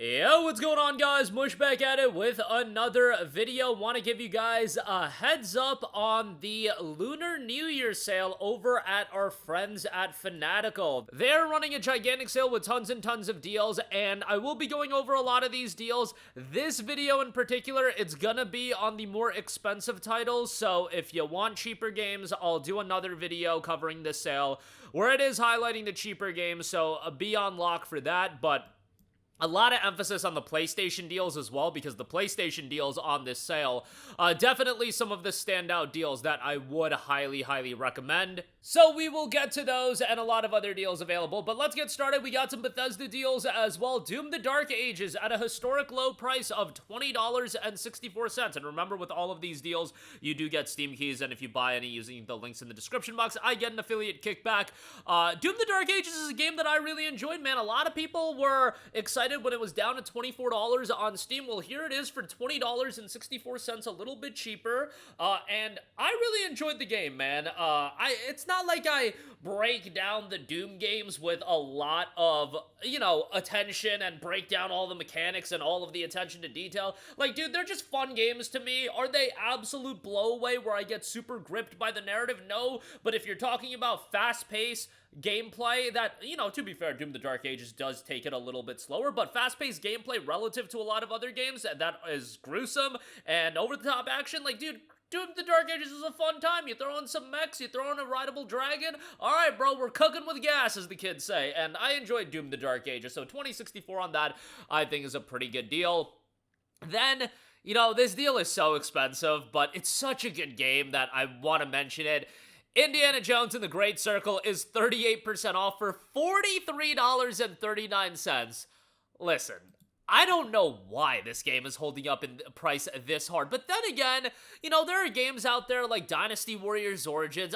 Yo, what's going on, guys? Mush back at it with another video. Want to give you guys a heads up on the Lunar New Year sale over at our friends at Fanatical. They're running a gigantic sale with tons and tons of deals, and I will be going over a lot of these deals. This video in particular, it's gonna be on the more expensive titles, so if you want cheaper games, I'll do another video covering this sale where it is highlighting the cheaper games, so be on lock for that. But a lot of emphasis on the PlayStation deals as well, because the PlayStation deals on this sale, definitely some of the standout deals that I would highly recommend. So we will get to those and a lot of other deals available, but let's get started. We got some Bethesda deals as well. Doom the Dark Ages at a historic low price of $20.64. And remember, with all of these deals, you do get Steam keys, and if you buy any using the links in the description box, I get an affiliate kickback. Doom the Dark Ages is a game that I really enjoyed, man. A lot of people were excited when it was down to $24 on Steam. Well, here it is for $20.64, a little bit cheaper, and I really enjoyed the game, man. It's not like I break down the Doom games with a lot of, attention and break down all the mechanics and all of the attention to detail. Like, dude, they're just fun games to me. Are they absolute blowaway where I get super gripped by the narrative? No, but if you're talking about fast-paced gameplay that, to be fair, Doom the Dark Ages does take it a little bit slower, but fast-paced gameplay relative to a lot of other games that is gruesome and over-the-top action, like, dude, Doom the Dark Ages is a fun time. You throw in some mechs, you throw in a rideable dragon. Alright, bro, we're cooking with gas, as the kids say, and I enjoyed Doom the Dark Ages, so $20.64 on that, I think, is a pretty good deal. Then, this deal is so expensive, but it's such a good game that I want to mention it. Indiana Jones and the Great Circle is 38% off for $43.39. Listen, I don't know why this game is holding up in price this hard, but then again, there are games out there like Dynasty Warriors Origins.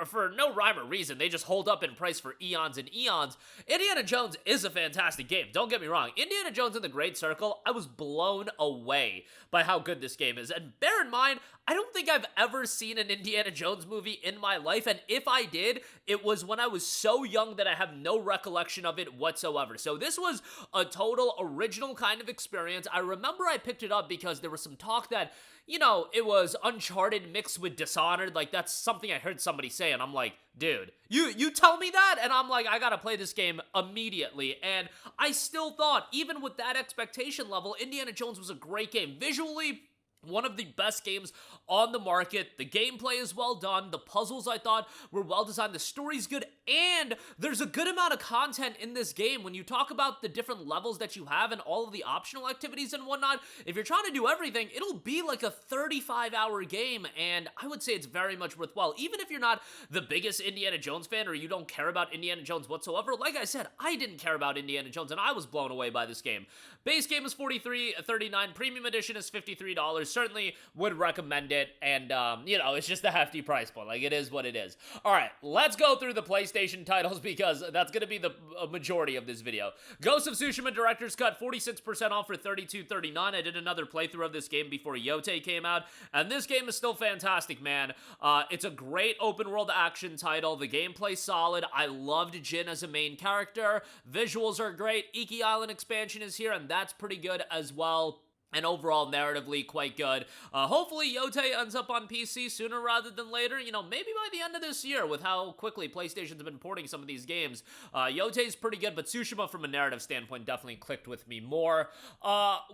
For no rhyme or reason, they just hold up in price for eons and eons. Indiana Jones is a fantastic game, don't get me wrong. Indiana Jones and the Great Circle, I was blown away by how good this game is. And bear in mind, I don't think I've ever seen an Indiana Jones movie in my life, and if I did, it was when I was so young that I have no recollection of it whatsoever. So this was a total original kind of experience. I remember I picked it up because there was some talk that, it was Uncharted mixed with Dishonored. Like, that's something I heard somebody say, and I'm like, dude, you tell me that? And I'm like, I gotta play this game immediately. And I still thought, even with that expectation level, Indiana Jones was a great game. Visually, one of the best games on the market. The gameplay is well done. The puzzles, I thought, were well designed. The story's good. And there's a good amount of content in this game. When you talk about the different levels that you have and all of the optional activities and whatnot, if you're trying to do everything, it'll be like a 35-hour game. And I would say it's very much worthwhile. Even if you're not the biggest Indiana Jones fan or you don't care about Indiana Jones whatsoever, like I said, I didn't care about Indiana Jones and I was blown away by this game. Base game is $43.39. Premium edition is $53. Certainly would recommend it, and it's just a hefty price point. Like, it is what it is. All right, let's go through the PlayStation titles, because that's going to be the majority of this video. Ghost of Tsushima Director's Cut, 46% off for $32.39. I did another playthrough of this game before Yote came out, and this game is still fantastic, man. It's a great open world action title. The gameplay's solid. I loved Jin as a main character. Visuals are great. Iki Island expansion is here, and that's pretty good as well. And overall, narratively, quite good. Hopefully, Yote ends up on PC sooner rather than later. Maybe by the end of this year, with how quickly PlayStation's been porting some of these games. Yote's pretty good, but Tsushima, from a narrative standpoint, definitely clicked with me more.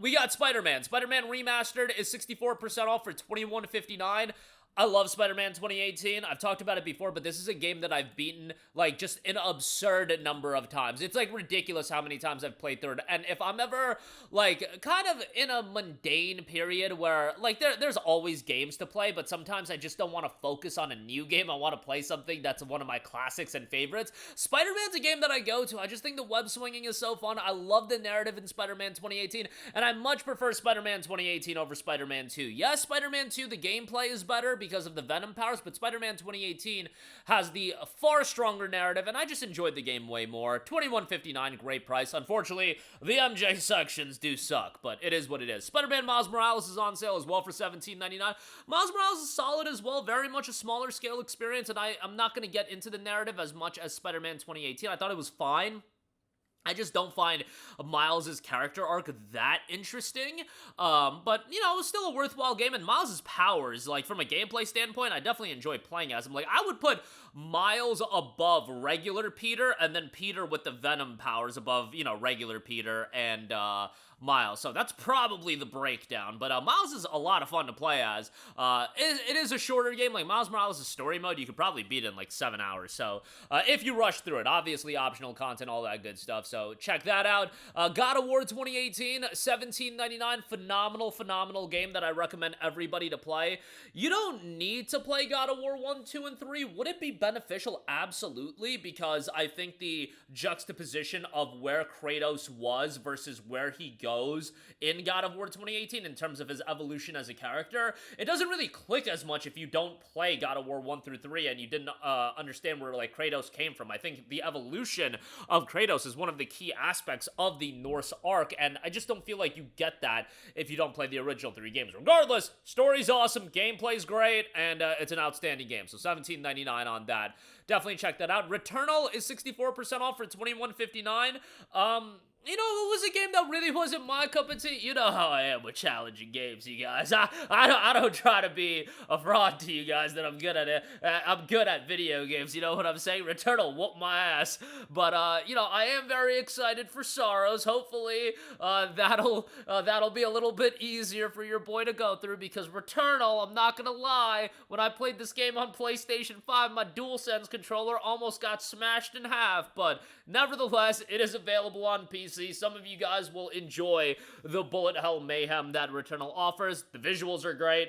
We got Spider-Man. Spider-Man Remastered is 64% off for $21.59. I love Spider-Man 2018. I've talked about it before, but this is a game that I've beaten, like, just an absurd number of times. It's, like, ridiculous how many times I've played through it. And if I'm ever, like, kind of in a mundane period where, like, there's always games to play, but sometimes I just don't want to focus on a new game. I want to play something that's one of my classics and favorites. Spider-Man's a game that I go to. I just think the web swinging is so fun. I love the narrative in Spider-Man 2018, and I much prefer Spider-Man 2018 over Spider-Man 2. Yes, Spider-Man 2, the gameplay is better because of the Venom powers, but Spider-Man 2018 has the far stronger narrative, and I just enjoyed the game way more. $21.59, great price. Unfortunately, the MJ sections do suck, but it is what it is. Spider-Man Miles Morales is on sale as well for $17.99. Miles Morales is solid as well, very much a smaller scale experience, and I'm not going to get into the narrative as much as Spider-Man 2018. I thought it was fine. I just don't find Miles' character arc that interesting. But, you know, it was still a worthwhile game. And Miles' powers, like, from a gameplay standpoint, I definitely enjoy playing as him. Like, I would put Miles above regular Peter, and then Peter with the Venom powers above, you know, regular Peter and, Miles. So that's probably the breakdown. But Miles is a lot of fun to play as. It is a shorter game. Like, Miles Morales' story mode, you could probably beat it in like 7 hours. So if you rush through it, obviously optional content, all that good stuff. So check that out. God of War 2018, $17.99. Phenomenal game that I recommend everybody to play. You don't need to play God of War 1, 2, and 3. Would it be beneficial? Absolutely, because I think the juxtaposition of where Kratos was versus where he goes in God of War 2018 in terms of his evolution as a character, it doesn't really click as much if you don't play God of War 1 through 3 and you didn't understand where, like, Kratos came from. I think the evolution of Kratos is one of the key aspects of the Norse arc, and I just don't feel like you get that if you don't play the original 3 games. Regardless, story's awesome, gameplay's great, and it's an outstanding game. So $17.99 on that. Definitely check that out. Returnal is 64% off for $21.59. You know, it was a game that really wasn't my cup of tea. You know how I am with challenging games, you guys. I don't try to be a fraud to you guys that I'm good at it. I'm good at video games, you know what I'm saying? Returnal whooped my ass. But, you know, I am very excited for Sorrows. Hopefully, that'll be a little bit easier for your boy to go through, because Returnal, I'm not gonna lie, when I played this game on PlayStation 5, my DualSense controller almost got smashed in half. But nevertheless, it is available on PC. Some of you guys will enjoy the bullet hell mayhem that Returnal offers. The visuals are great.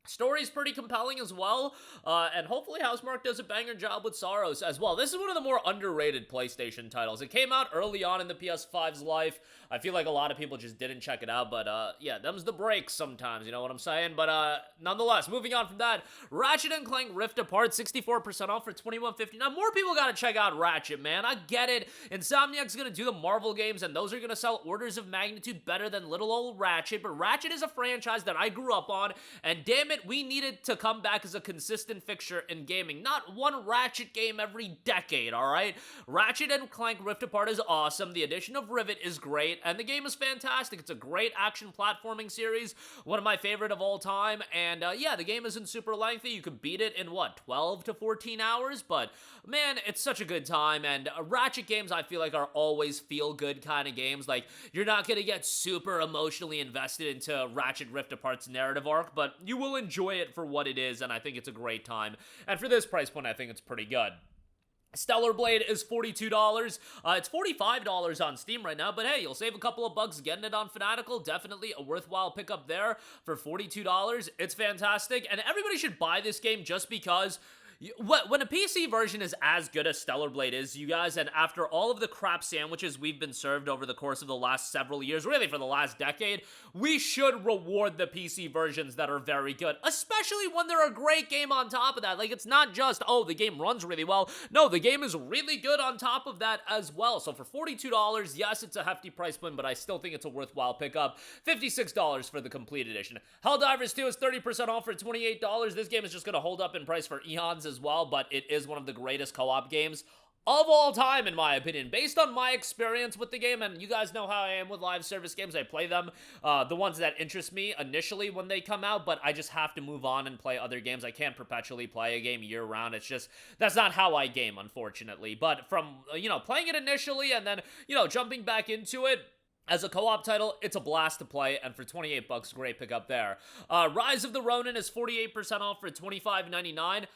Story's pretty compelling as well, and hopefully Housemarque does a banger job with Sorrows as well. This is one of the more underrated PlayStation titles. It came out early on in the PS5's life. I feel like a lot of people just didn't check it out, but yeah, them's the breaks sometimes, you know what I'm saying? But nonetheless, moving on from that, Ratchet and Clank Rift Apart, 64% off for $21.59. More people gotta check out Ratchet, man. I get it. Insomniac's gonna do the Marvel games, and those are gonna sell orders of magnitude better than little old Ratchet, but Ratchet is a franchise that I grew up on, and damn it, we needed to come back as a consistent fixture in gaming. Not one Ratchet game every decade, alright? Ratchet and Clank Rift Apart is awesome. The addition of Rivet is great, and the game is fantastic. It's a great action platforming series, one of my favorite of all time, and yeah, the game isn't super lengthy. You could beat it in, what, 12 to 14 hours? But, man, it's such a good time, and Ratchet games, I feel like, are always feel-good kind of games. Like, you're not gonna get super emotionally invested into Ratchet Rift Apart's narrative arc, but you will enjoy it for what it is, and I think it's a great time. And for this price point, I think it's pretty good. Stellar Blade is $42. It's $45 on Steam right now, but hey, you'll save a couple of bucks getting it on Fanatical. Definitely a worthwhile pickup there for $42. It's fantastic, and everybody should buy this game just because when a PC version is as good as Stellar Blade is, you guys, and after all of the crap sandwiches we've been served over the course of the last several years, really for the last decade, we should reward the PC versions that are very good, especially when they're a great game on top of that. Like, it's not just, oh, the game runs really well. No, the game is really good on top of that as well. So for $42, yes, it's a hefty price point, but I still think it's a worthwhile pickup. $56 for the complete edition. Helldivers 2 is 30% off for $28. This game is just going to hold up in price for eons as well, but it is one of the greatest co-op games of all time, in my opinion, based on my experience with the game. And you guys know how I am with live service games. I play them, the ones that interest me initially when they come out, but I just have to move on and play other games. I can't perpetually play a game year-round. It's just, that's not how I game, unfortunately. But from, you know, playing it initially and then, you know, jumping back into it, as a co-op title, it's a blast to play, and for 28 bucks, great pickup there. Rise of the Ronin is 48% off for $25.99.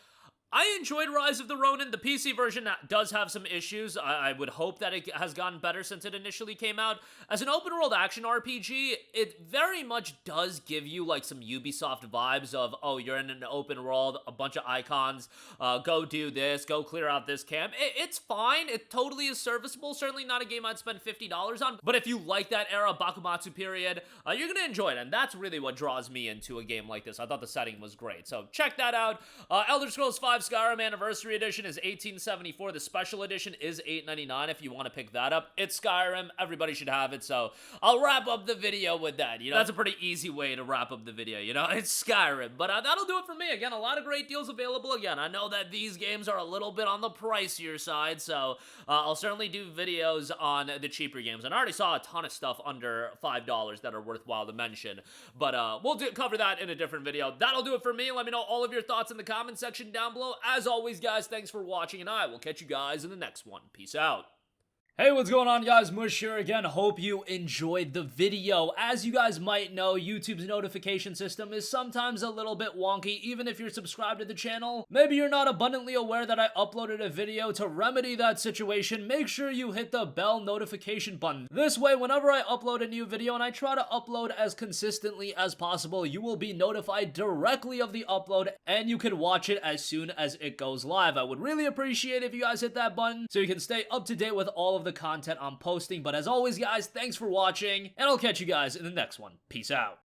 I enjoyed Rise of the Ronin. The PC version does have some issues. I would hope that it has gotten better since it initially came out. As an open-world action RPG, it very much does give you, like, some Ubisoft vibes of, oh, you're in an open world, a bunch of icons, go do this, go clear out this camp. It's fine. It totally is serviceable. Certainly not a game I'd spend $50 on, but if you like that era, Bakumatsu period, you're gonna enjoy it, and that's really what draws me into a game like this. I thought the setting was great, so check that out. Elder Scrolls V have Skyrim Anniversary Edition is $18.74. The Special Edition is $8.99 if you want to pick that up. It's Skyrim. Everybody should have it, so I'll wrap up the video with that. You know, that's a pretty easy way to wrap up the video, you know? It's Skyrim. But that'll do it for me. Again, a lot of great deals available. Again, I know that these games are a little bit on the pricier side, so I'll certainly do videos on the cheaper games. And I already saw a ton of stuff under $5 that are worthwhile to mention. But we'll cover that in a different video. That'll do it for me. Let me know all of your thoughts in the comment section down below. As always, guys, thanks for watching, and I will catch you guys in the next one. Peace out. Hey, what's going on, guys? Mush here again. Hope you enjoyed the video. As you guys might know, YouTube's notification system is sometimes a little bit wonky, even if you're subscribed to the channel. Maybe you're not abundantly aware that I uploaded a video. To remedy that situation, make sure you hit the bell notification button. This way, whenever I upload a new video, and I try to upload as consistently as possible, you will be notified directly of the upload, and you can watch it as soon as it goes live. I would really appreciate if you guys hit that button so you can stay up to date with all of the content I'm posting. But as always, guys, thanks for watching, and I'll catch you guys in the next one. Peace out.